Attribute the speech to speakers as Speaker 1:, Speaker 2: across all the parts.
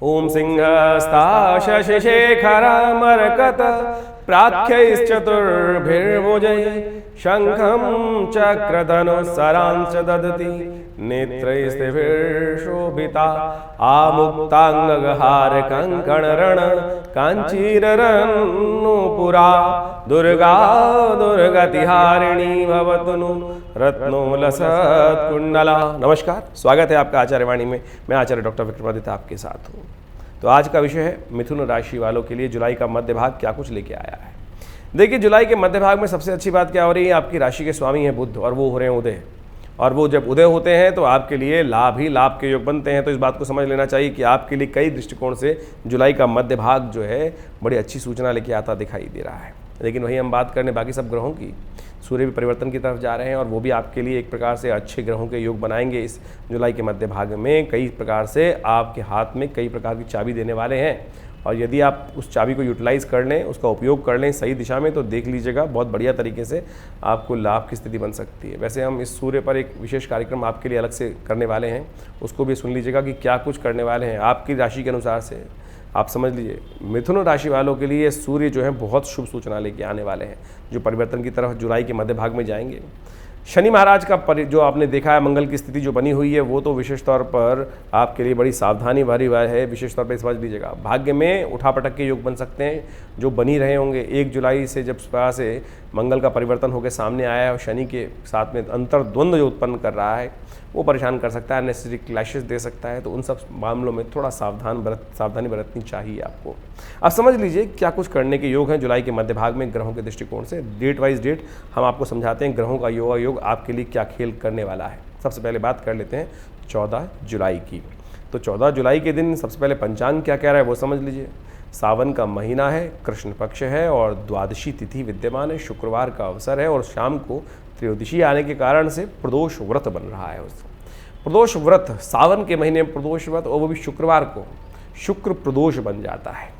Speaker 1: ओम सिंहस्ता शशिशेखरमर्कत प्राख्यैश्चतुर्भिर्भुजै शंखं चक्रधनुस्सरांश्च ददति नेत्रैस्त्रिभिर्शोभिता आमुक्तांगहार कंकणरण कांचीरनुपुरा दुर्गा दुर्गतिहारिणी भवतु नु रत्नोलसत्कुंडला। नमस्कार, स्वागत है आपका आचार्यवाणी में। मैं आचार्य डॉक्टर विक्रमादित्य आपके साथ हूँ। तो आज का विषय है मिथुन राशि वालों के लिए जुलाई का मध्य भाग क्या कुछ लेके आया है। देखिए, जुलाई के मध्य भाग में सबसे अच्छी बात क्या हो रही है, आपकी राशि के स्वामी है बुध और वो हो रहे हैं उदय। और वो जब उदय होते हैं तो आपके लिए लाभ ही लाभ के योग बनते हैं। तो इस बात को समझ लेना चाहिए कि आपके लिए कई दृष्टिकोण से जुलाई का मध्य भाग जो है बड़ी अच्छी सूचना लेके आता दिखाई दे रहा है। लेकिन वही हम बात करने बाकी सब ग्रहों की। सूर्य भी परिवर्तन की तरफ जा रहे हैं और वो भी आपके लिए एक प्रकार से अच्छे ग्रहों के योग बनाएंगे। इस जुलाई के मध्य भाग में कई प्रकार से आपके हाथ में कई प्रकार की चाबी देने वाले हैं और यदि आप उस चाबी को यूटिलाइज़ कर लें, उसका उपयोग कर लें सही दिशा में, तो देख लीजिएगा बहुत बढ़िया तरीके से आपको लाभ की स्थिति बन सकती है। वैसे हम इस सूर्य पर एक विशेष कार्यक्रम आपके लिए अलग से करने वाले हैं, उसको भी सुन लीजिएगा कि क्या कुछ करने वाले हैं आपकी राशि के अनुसार से। आप समझ लीजिए, मिथुन राशि वालों के लिए सूर्य जो है बहुत शुभ सूचना लेके आने वाले हैं, जो परिवर्तन की तरफ जुलाई के मध्य भाग में जाएंगे। शनि महाराज का जो आपने देखा है मंगल की स्थिति जो बनी हुई है, वो तो विशेष तौर पर आपके लिए बड़ी सावधानी भरी हुई है। विशेष तौर पर समझ लीजिएगा, भाग्य में उठापटक के योग बन सकते हैं जो बनी रहे होंगे। 1 जुलाई से जब सुबह से मंगल का परिवर्तन होकर सामने आया है और शनि के साथ में अंतर्द्वंद जो उत्पन्न कर रहा है वो परेशान कर सकता है, अननेसेसरी क्लैशेस दे सकता है। तो उन सब मामलों में थोड़ा सावधानी बरतनी चाहिए आपको। अब समझ लीजिए क्या कुछ करने के योग हैं जुलाई के मध्य भाग में ग्रहों के दृष्टिकोण से। डेट वाइज डेट हम आपको समझाते हैं ग्रहों का योग आपके लिए क्या खेल करने वाला है। सबसे पहले बात कर लेते हैं 14 जुलाई की। तो 14 जुलाई के दिन सबसे पहले पंचांग क्या कह रहा है वो समझ लीजिए। सावन का महीना है, कृष्ण पक्ष है और द्वादशी तिथि विद्यमान है, शुक्रवार का अवसर है और शाम को त्रयोदशी आने के कारण से प्रदोष व्रत बन रहा है। उस प्रदोष व्रत, सावन के महीने में प्रदोष व्रत और वो भी शुक्रवार को, शुक्र प्रदोष बन जाता है।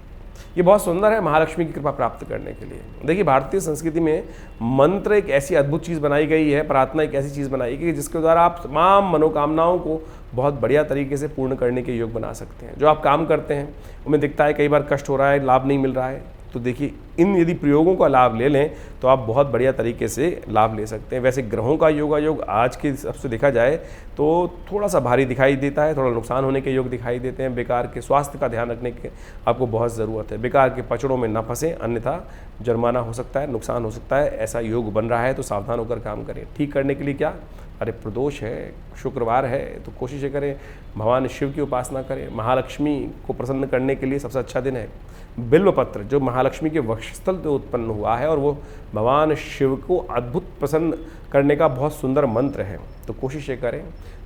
Speaker 1: ये बहुत सुंदर है महालक्ष्मी की कृपा प्राप्त करने के लिए। देखिए, भारतीय संस्कृति में मंत्र एक ऐसी अद्भुत चीज़ बनाई गई है, प्रार्थना एक ऐसी चीज़ बनाई गई है जिसके द्वारा आप तमाम मनोकामनाओं को बहुत बढ़िया तरीके से पूर्ण करने के योग बना सकते हैं। जो आप काम करते हैं उनमें दिखता है कई बार कष्ट हो रहा है, लाभ नहीं मिल रहा है, तो देखिए इन यदि प्रयोगों का लाभ ले लें तो आप बहुत बढ़िया तरीके से लाभ ले सकते हैं। वैसे ग्रहों का योग आज के हिसाब से देखा जाए तो थोड़ा सा भारी दिखाई देता है, थोड़ा नुकसान होने के योग दिखाई देते हैं। बेकार के स्वास्थ्य का ध्यान रखने की आपको बहुत ज़रूरत है। बेकार के पचड़ों में न फंसें, अन्यथा जुर्माना हो सकता है, नुकसान हो सकता है। ऐसा योग बन रहा है तो सावधान होकर काम करें। ठीक करने के लिए क्या, अरे प्रदोष है, शुक्रवार है, तो कोशिश करें भगवान शिव की उपासना करें। महालक्ष्मी को प्रसन्न करने के लिए सबसे अच्छा दिन है। बिल्व पत्र जो महालक्ष्मी के वक्षस्थल से उत्पन्न हुआ है और वो भगवान शिव को अद्भुत प्रसन्न करने का बहुत सुंदर मंत्र है, तो कोशिश करें।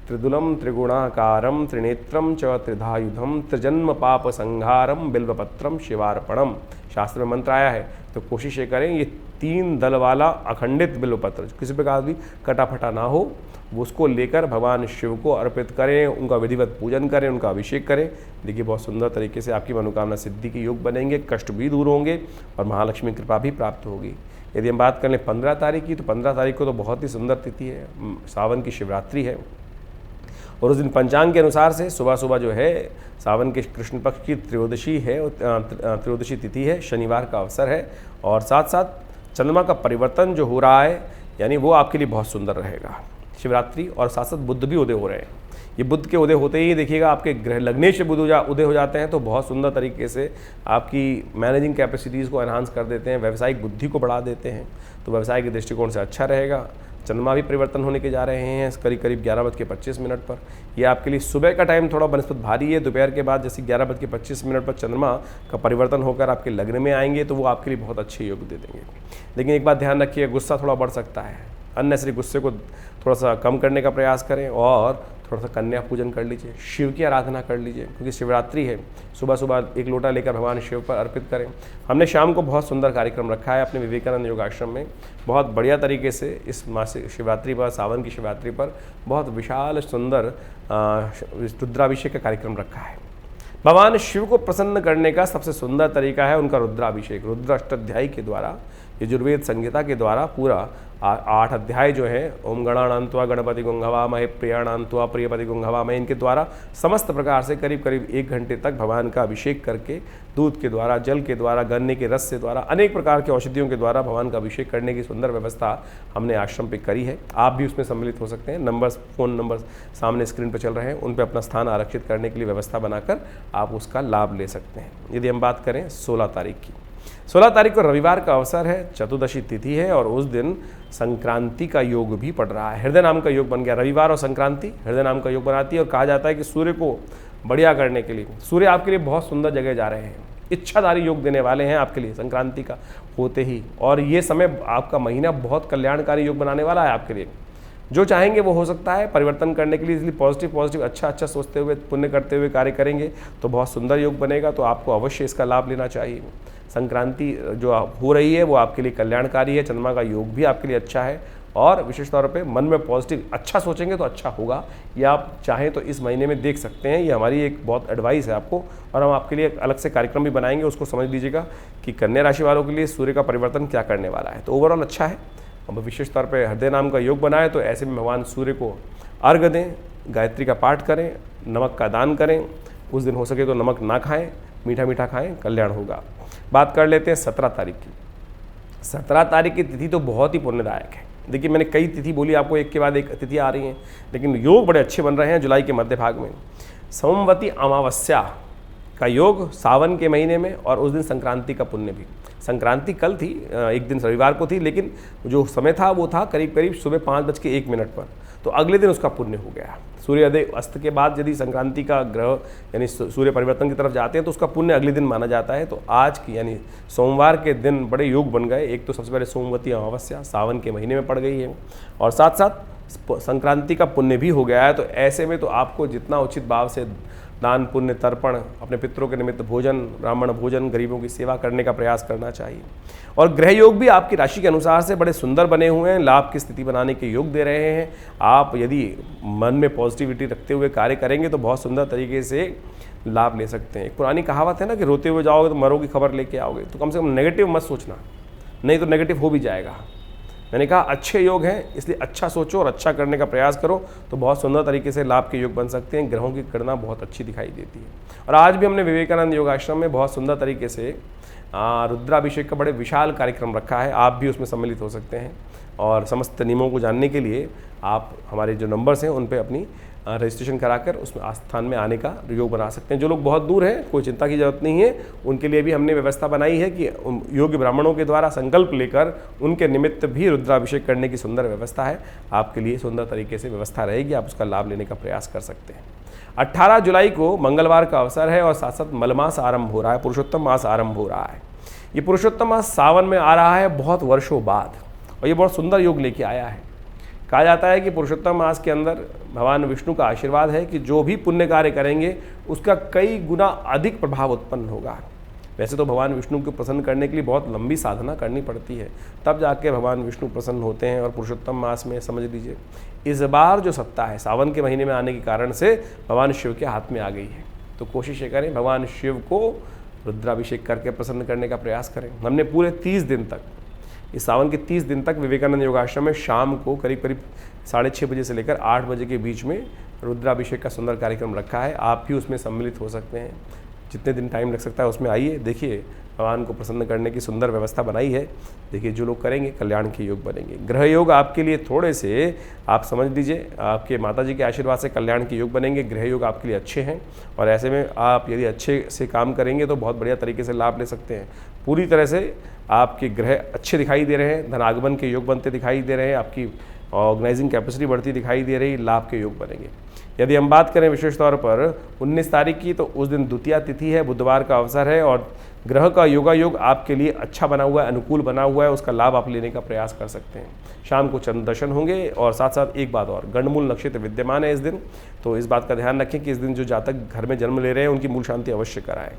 Speaker 1: त्रिदुलम त्रिगुणाकारम त्रिनेत्रम च त्रिधायुधम त्रिजन्म पाप संहारम बिल्वपत्रम शिवार्पणम, शास्त्र में मंत्र आया है। तो कोशिश ये करें ये 3 दल वाला अखंडित बिल्वपत्र किसी प्रकार भी कटाफटा ना हो, वो उसको लेकर भगवान शिव को अर्पित करें, उनका विधिवत पूजन करें, उनका अभिषेक करें। देखिए बहुत सुंदर तरीके से आपकी मनोकामना सिद्धि के योग बनेंगे, कष्ट भी दूर होंगे और महालक्ष्मी कृपा भी प्राप्त होगी। यदि हम बात कर लें 15 तारीख की, तो 15 तारीख को तो बहुत ही सुंदर तिथि है, सावन की शिवरात्रि है और उस दिन पंचांग के अनुसार से सुबह सुबह जो है सावन के कृष्ण पक्ष की त्रयोदशी है, त्रयोदशी तिथि है, शनिवार का अवसर है और साथ साथ चंद्रमा का परिवर्तन जो हो रहा है यानी वो आपके लिए बहुत सुंदर रहेगा शिवरात्रि। और साथ साथ बुध भी उदय हो रहे हैं। ये बुध के उदय होते ही देखिएगा आपके ग्रह लग्नेश बुध उदय हो जाते हैं, तो बहुत सुंदर तरीके से आपकी मैनेजिंग कैपेसिटीज़ को एनहांस कर देते हैं, व्यावसायिक बुद्धि को बढ़ा देते हैं। तो व्यवसाय के दृष्टिकोण से अच्छा रहेगा। चंद्रमा भी परिवर्तन होने के जा रहे हैं करीब 11:25 पर। ये आपके लिए सुबह का टाइम थोड़ा बनस्पत भारी है। दोपहर के बाद जैसे 11:25 पर चंद्रमा का परिवर्तन होकर आपके लग्न में आएंगे तो वो आपके लिए बहुत अच्छे योग दे देंगे। लेकिन एक बात ध्यान रखिए, गुस्सा थोड़ा बढ़ सकता है। अननेसेसरी गुस्से को थोड़ा सा कम करने का प्रयास करें और थोड़ा सा कन्या पूजन कर लीजिए, शिव की आराधना कर लीजिए, क्योंकि शिवरात्रि है। सुबह सुबह 1 लोटा लेकर भगवान शिव पर अर्पित करें। हमने शाम को बहुत सुंदर कार्यक्रम रखा है अपने विवेकानंद योगाश्रम में। बहुत बढ़िया तरीके से इस मासिक शिवरात्रि पर, सावन की शिवरात्रि पर बहुत विशाल सुंदर रुद्राभिषेक का कार्यक्रम रखा है। भगवान शिव को प्रसन्न करने का सबसे सुंदर तरीका है उनका रुद्राभिषेक। रुद्र अष्टाध्यायी के द्वारा, यजुर्वेद संहिता के द्वारा पूरा 8 अध्याय जो हैं, ओम गणानान्त्वा गणपति गुंहवामहे प्रियाणान्त्वा प्रियपति गुंहवामहे, इनके द्वारा समस्त प्रकार से करीब करीब 1 घंटे तक भगवान का अभिषेक करके दूध के द्वारा, जल के द्वारा, गन्ने के रस से द्वारा, अनेक प्रकार के औषधियों के द्वारा भगवान का अभिषेक करने की सुंदर व्यवस्था हमने आश्रम पे करी है। आप भी उसमें सम्मिलित हो सकते हैं। फ़ोन नंबर सामने स्क्रीन पर चल रहे हैं, उन पर अपना स्थान आरक्षित करने के लिए व्यवस्था बनाकर आप उसका लाभ ले सकते हैं। यदि हम बात करें 16 तारीख की, 16 तारीख को रविवार का अवसर है, चतुर्दशी तिथि है और उस दिन संक्रांति का योग भी पड़ रहा है। हृदय नाम का योग बन गया। रविवार और संक्रांति हृदय नाम का योग बनाती है और कहा जाता है कि सूर्य को बढ़िया करने के लिए, सूर्य आपके लिए बहुत सुंदर जगह जा रहे हैं, इच्छाधारी योग देने वाले हैं आपके लिए संक्रांति का होते ही। और ये समय आपका महीना बहुत कल्याणकारी योग बनाने वाला है आपके लिए। जो चाहेंगे वो हो सकता है परिवर्तन करने के लिए, इसलिए पॉजिटिव अच्छा सोचते हुए, पुण्य करते हुए कार्य करेंगे तो बहुत सुंदर योग बनेगा। तो आपको अवश्य इसका लाभ लेना चाहिए। संक्रांति जो हो रही है वो आपके लिए कल्याणकारी है। चंद्रमा का योग भी आपके लिए अच्छा है और विशेष तौर पे मन में पॉजिटिव अच्छा सोचेंगे तो अच्छा होगा। ये आप चाहें तो इस महीने में देख सकते हैं। ये हमारी एक बहुत एडवाइस है आपको, और हम आपके लिए एक अलग से कार्यक्रम भी बनाएंगे, उसको समझ लीजिएगा कि कन्या राशि वालों के लिए सूर्य का परिवर्तन क्या करने वाला है। तो ओवरऑल अच्छा है। अब विशेष तौर पे हृदय नाम का योग बनाए तो ऐसे में भगवान सूर्य को अर्घ्य दें, गायत्री का पाठ करें, नमक का दान करें। उस दिन हो सके तो नमक ना खाएं, मीठा खाएं, कल्याण होगा। बात कर लेते हैं 17 तारीख की। 17 तारीख की तिथि तो बहुत ही पुण्यदायक है। देखिए मैंने कई तिथि बोली आपको, एक के बाद एक तिथि आ रही हैं, लेकिन योग बड़े अच्छे बन रहे हैं जुलाई के मध्य भाग में। सोमवती अमावस्या का योग सावन के महीने में और उस दिन संक्रांति का पुण्य भी। संक्रांति कल थी, एक दिन रविवार को थी, लेकिन जो समय था वो था करीब सुबह 5:01 पर, तो अगले दिन उसका पुण्य हो गया। सूर्योदय अस्त के बाद यदि संक्रांति का ग्रह यानी सूर्य परिवर्तन की तरफ जाते हैं तो उसका पुण्य अगले दिन माना जाता है। तो आज की यानी सोमवार के दिन बड़े योग बन गए। एक तो सबसे पहले सोमवती अमावस्या सावन के महीने में पड़ गई है और साथ साथ संक्रांति का पुण्य भी हो गया है। तो ऐसे में तो आपको जितना उचित भाव से दान पुण्य तर्पण, अपने पितरों के निमित्त भोजन, ब्राह्मण भोजन, गरीबों की सेवा करने का प्रयास करना चाहिए। और ग्रह योग भी आपकी राशि के अनुसार से बड़े सुंदर बने हुए हैं, लाभ की स्थिति बनाने के योग दे रहे हैं। आप यदि मन में पॉजिटिविटी रखते हुए कार्य करेंगे तो बहुत सुंदर तरीके से लाभ ले सकते हैं। एक पुरानी कहावत है ना कि रोते हुए जाओगे तो मरोगी खबर लेके आओगे। तो कम से कम नेगेटिव मत सोचना, नहीं तो नेगेटिव हो भी जाएगा। मैंने कहा अच्छे योग हैं, इसलिए अच्छा सोचो और अच्छा करने का प्रयास करो तो बहुत सुंदर तरीके से लाभ के योग बन सकते हैं। ग्रहों की गणना बहुत अच्छी दिखाई देती है। और आज भी हमने विवेकानंद योगाश्रम में बहुत सुंदर तरीके से रुद्राभिषेक का बड़े विशाल कार्यक्रम रखा है। आप भी उसमें सम्मिलित हो सकते हैं और समस्त नियमों को जानने के लिए आप हमारे जो नंबर्स हैं उन पर अपनी रजिस्ट्रेशन कराकर उसमें आस्थान में आने का योग बना सकते हैं। जो लोग बहुत दूर हैं कोई चिंता की जरूरत नहीं है, उनके लिए भी हमने व्यवस्था बनाई है कि योग्य ब्राह्मणों के द्वारा संकल्प लेकर उनके निमित्त भी रुद्राभिषेक करने की सुंदर व्यवस्था है। आपके लिए सुंदर तरीके से व्यवस्था रहेगी, आप उसका लाभ लेने का प्रयास कर सकते हैं। 18 जुलाई को मंगलवार का अवसर है और साथ साथ मलमास आरंभ हो रहा है, पुरुषोत्तम मास आरंभ हो रहा है। ये पुरुषोत्तम मास सावन में आ रहा है बहुत वर्षों बाद और ये बहुत सुंदर योग लेके आया है। कहा जाता है कि पुरुषोत्तम मास के अंदर भगवान विष्णु का आशीर्वाद है कि जो भी पुण्य कार्य करेंगे उसका कई गुना अधिक प्रभाव उत्पन्न होगा। वैसे तो भगवान विष्णु को प्रसन्न करने के लिए बहुत लंबी साधना करनी पड़ती है, तब जाके भगवान विष्णु प्रसन्न होते हैं। और पुरुषोत्तम मास में समझ लीजिए इस बार जो सत्ता है सावन के महीने में आने के कारण से भगवान शिव के हाथ में आ गई है। तो कोशिश ये करें भगवान शिव को रुद्राभिषेक करके प्रसन्न करने का प्रयास करें। हमने पूरे 30 दिन तक, इस सावन के 30 दिन तक विवेकानंद योगाश्रम में शाम को करीब 6:30 बजे से लेकर 8 बजे के बीच में रुद्राभिषेक का सुंदर कार्यक्रम रखा है। आप भी उसमें सम्मिलित हो सकते हैं। जितने दिन टाइम लग सकता है उसमें आइए, देखिए भगवान को प्रसन्न करने की सुंदर व्यवस्था बनाई है। देखिए जो लोग करेंगे कल्याण के योग बनेंगे। ग्रह योग आपके लिए थोड़े से आप समझ लीजिए आपके माताजी के आशीर्वाद से कल्याण के योग बनेंगे। ग्रह योग आपके लिए अच्छे हैं और ऐसे में आप यदि अच्छे से काम करेंगे तो बहुत बढ़िया तरीके से लाभ ले सकते हैं। पूरी तरह से आपके ग्रह अच्छे दिखाई दे रहे हैं, धनागमन के योग बनते दिखाई दे रहे हैं, आपकी ऑर्गेनाइजिंग कैपेसिटी बढ़ती दिखाई दे रही, लाभ के योग बनेंगे। यदि हम बात करें विशेष तौर पर 19 तारीख की, तो उस दिन द्वितीया तिथि है, बुधवार का अवसर है और ग्रह का योगा योग आपके लिए अच्छा बना हुआ है, अनुकूल बना हुआ है, उसका लाभ आप लेने का प्रयास कर सकते हैं। शाम को चंद्र दर्शन होंगे और साथ साथ एक बात और, गंडमूल नक्षत्र विद्यमान है इस दिन, तो इस बात का ध्यान रखें कि इस दिन जो जातक घर में जन्म ले रहे हैं उनकी मूल शांति अवश्य कराएं।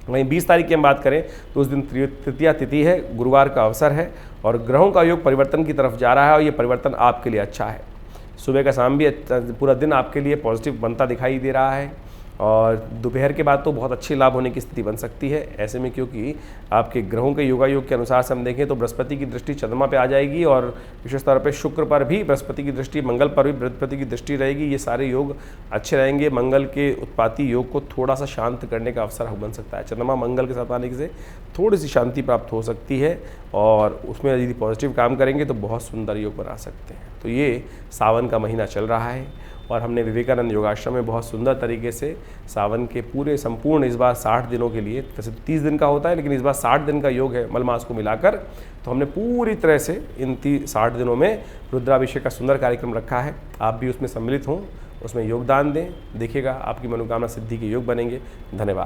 Speaker 1: वहीं 20 तारीख की हम बात करें तो उस दिन तृतीया तिथि है, गुरुवार का अवसर है और ग्रहों का योग परिवर्तन की तरफ जा रहा है और ये परिवर्तन आपके लिए अच्छा है। सुबह का शाम भी पूरा दिन आपके लिए पॉजिटिव बनता दिखाई दे रहा है और दोपहर के बाद तो बहुत अच्छे लाभ होने की स्थिति बन सकती है। ऐसे में क्योंकि आपके ग्रहों के योगायोग के अनुसार से हम देखें तो बृहस्पति की दृष्टि चंद्रमा पे आ जाएगी और विशेष तौर पे शुक्र पर भी बृहस्पति की दृष्टि, मंगल पर भी बृहस्पति की दृष्टि रहेगी। ये सारे योग अच्छे रहेंगे। मंगल के उत्पाती योग को थोड़ा सा शांत करने का अवसर बन सकता है। चंद्रमा मंगल के साथ आने से थोड़ी सी शांति प्राप्त हो सकती है और उसमें यदि पॉजिटिव काम करेंगे तो बहुत सुंदर योग बना सकते हैं। तो ये सावन का महीना चल रहा है और हमने विवेकानंद योगाश्रम में बहुत सुंदर तरीके से सावन के पूरे संपूर्ण इस बार 60 दिनों के लिए, वैसे 30 दिन का होता है लेकिन इस बार 60 दिन का योग है मलमास को मिलाकर, तो हमने पूरी तरह से इन 60 दिनों में रुद्राभिषेक का सुंदर कार्यक्रम रखा है। आप भी उसमें सम्मिलित हों, उसमें योगदान दें, देखिएगा आपकी मनोकामना सिद्धि के योग बनेंगे। धन्यवाद।